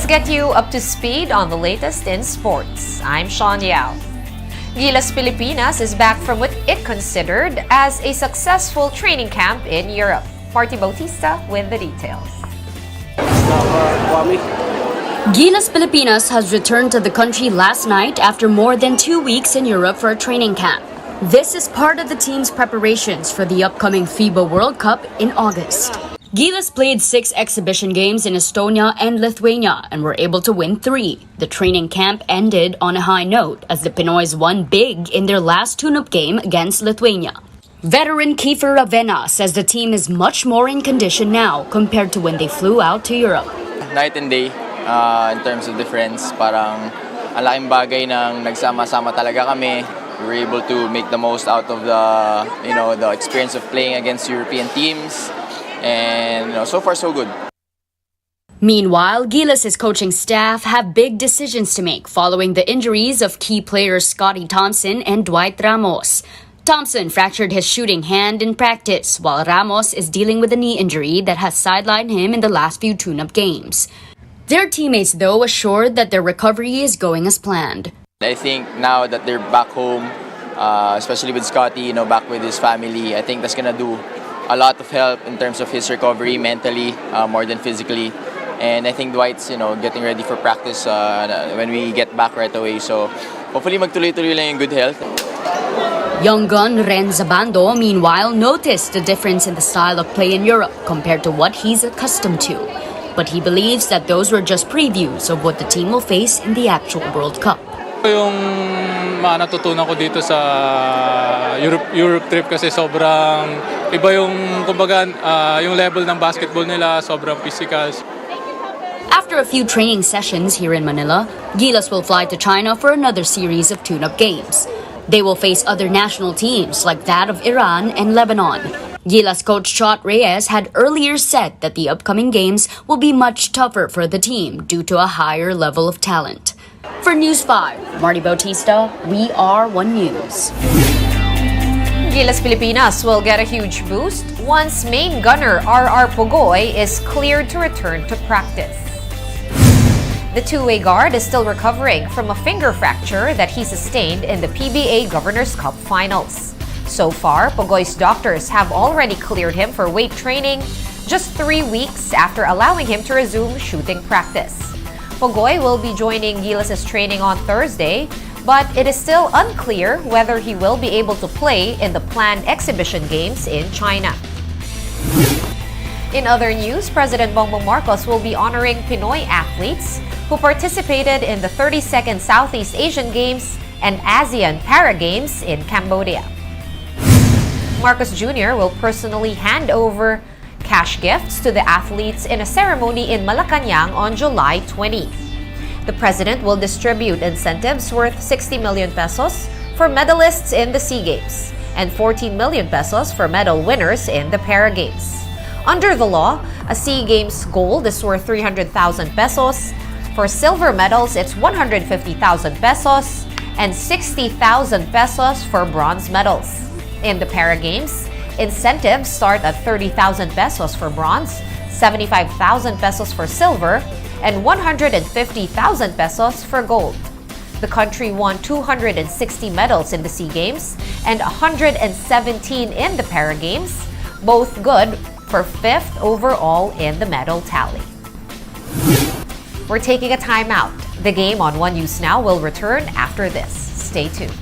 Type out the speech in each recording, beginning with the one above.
get you up to speed on the latest in sports. I'm Sean Yao. Gilas Pilipinas is back from what it considered as a successful training camp in Europe. Marty Bautista with the details. Gilas Pilipinas has returned to the country last night after more than 2 weeks in Europe for a training camp. This is part of the team's preparations for the upcoming FIBA World Cup in August. Gilas played 6 exhibition games in Estonia and Lithuania and were able to win 3. The training camp ended on a high note as the Pinoys won big in their last tune-up game against Lithuania. Veteran Kiefer Ravena says the team is much more in condition now compared to when they flew out to Europe. Night and day in terms of difference. Parang ang laking bagay nang nagsama-sama talaga kami. We were able to make the most out of the experience of playing against European teams, and so far so good. Meanwhile, Gilas' coaching staff have big decisions to make following the injuries of key players Scotty Thompson and Dwight Ramos. Thompson fractured his shooting hand in practice, while Ramos is dealing with a knee injury that has sidelined him in the last few tune-up games. Their teammates, though, assured that their recovery is going as planned. I think now that they're back home, especially with Scotty, back with his family, I think that's gonna do a lot of help in terms of his recovery mentally, more than physically. And I think Dwight's, getting ready for practice when we get back right away. So hopefully magtuloy-tuloy lang yung good health. Young gun Ren Zabando, meanwhile, noticed the difference in the style of play in Europe compared to what he's accustomed to. But he believes that those were just previews of what the team will face in the actual World Cup. Yung natutunan ko dito sa Europe trip kasi sobrang iba yung kumbaga yung level ng basketball nila, sobrang physical. After a few training sessions here in Manila, Gilas will fly to China for another series of tune-up games. They will face other national teams like that of Iran and Lebanon. Gilas coach Chot Reyes had earlier said that the upcoming games will be much tougher for the team due to a higher level of talent. For News 5, Marty Bautista, we are One News. Gilas Pilipinas will get a huge boost once main gunner RR Pogoy is cleared to return to practice. The two-way guard is still recovering from a finger fracture that he sustained in the PBA Governors Cup Finals. So far, Pogoy's doctors have already cleared him for weight training just 3 weeks after allowing him to resume shooting practice. Pogoy will be joining Gilas' training on Thursday, but it is still unclear whether he will be able to play in the planned exhibition games in China. In other news, President Bongbong Marcos will be honoring Pinoy athletes who participated in the 32nd Southeast Asian Games and ASEAN Para Games in Cambodia. Marcos Jr. will personally hand over cash gifts to the athletes in a ceremony in Malacanang on July 20. The president will distribute incentives worth 60 million pesos for medalists in the SEA Games and 14 million pesos for medal winners in the Para Games. Under the law, a SEA Games gold is worth 300,000 pesos. For silver medals, it's 150,000 pesos and 60,000 pesos for bronze medals. In the Para Games, incentives start at 30,000 pesos for bronze, 75,000 pesos for silver, and 150,000 pesos for gold. The country won 260 medals in the SEA Games and 117 in the Para Games, both good for 5th overall in the medal tally. We're taking a timeout. The game on One News Now will return after this. Stay tuned.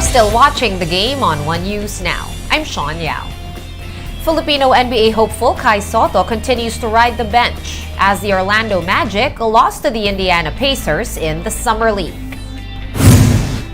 still watching the game on One News now. I'm Sean Yao. Filipino NBA hopeful Kai Sotto continues to ride the bench as the Orlando Magic lost to the Indiana Pacers in the Summer League.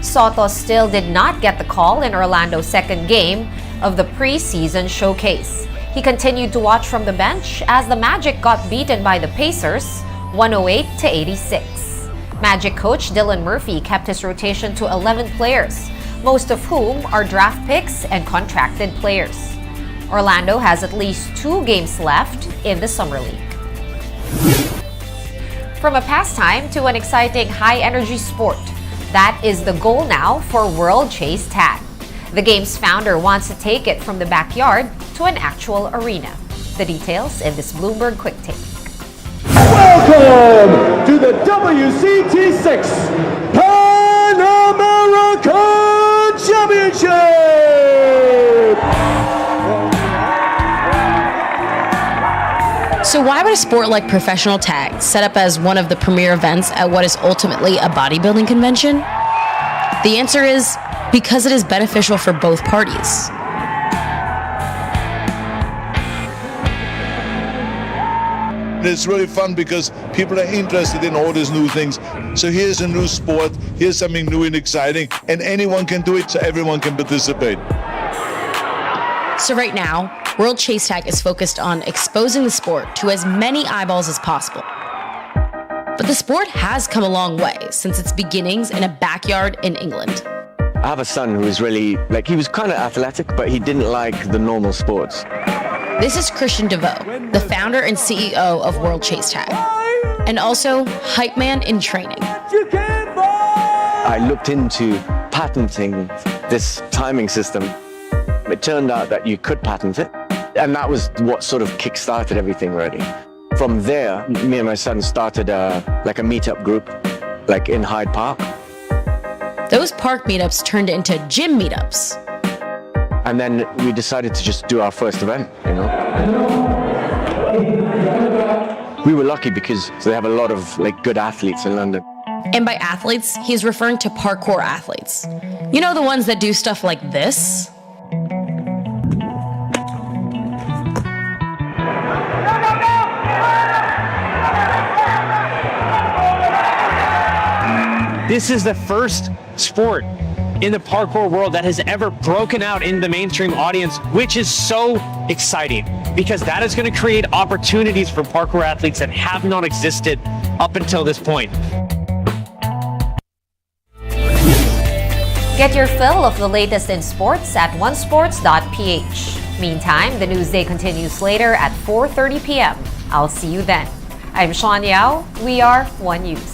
Sotto still did not get the call in Orlando's second game of the preseason showcase. He continued to watch from the bench as the Magic got beaten by the Pacers 108-86. Magic coach Dylan Murphy kept his rotation to 11 players, most of whom are draft picks and contracted players. Orlando has at least 2 games left in the Summer League. From a pastime to an exciting high-energy sport, that is the goal now for World Chase Tag. The game's founder wants to take it from the backyard to an actual arena. The details in this Bloomberg Quick Take. Welcome to the WCT6 Pan American Championship! So why would a sport like professional tag set up as one of the premier events at what is ultimately a bodybuilding convention? The answer is because it is beneficial for both parties. It's really fun because people are interested in all these new things. So here's a new sport, here's something new and exciting, and anyone can do it, so everyone can participate. So right now, World Chase Tag is focused on exposing the sport to as many eyeballs as possible. But the sport has come a long way since its beginnings in a backyard in England. I have a son who is really, he was kind of athletic, but he didn't like the normal sports. This is Christian DeVoe, the founder and CEO of World Chase Tag, and also hype man in training. I looked into patenting this timing system. It turned out that you could patent it, and that was what sort of kick-started everything really. From there, me and my son started a meetup group, in Hyde Park. Those park meetups turned into gym meetups. And then we decided to just do our first event, We were lucky because they have a lot of good athletes in London. And by athletes, he's referring to parkour athletes. You know, the ones that do stuff like this? This is the first sport in the parkour world that has ever broken out in the mainstream audience, which is so exciting because that is going to create opportunities for parkour athletes that have not existed up until this point. Get your fill of the latest in sports at onesports.ph. Meantime, the news day continues later at 4:30 p.m. I'll see you then. I'm Sean Yao. We are One News.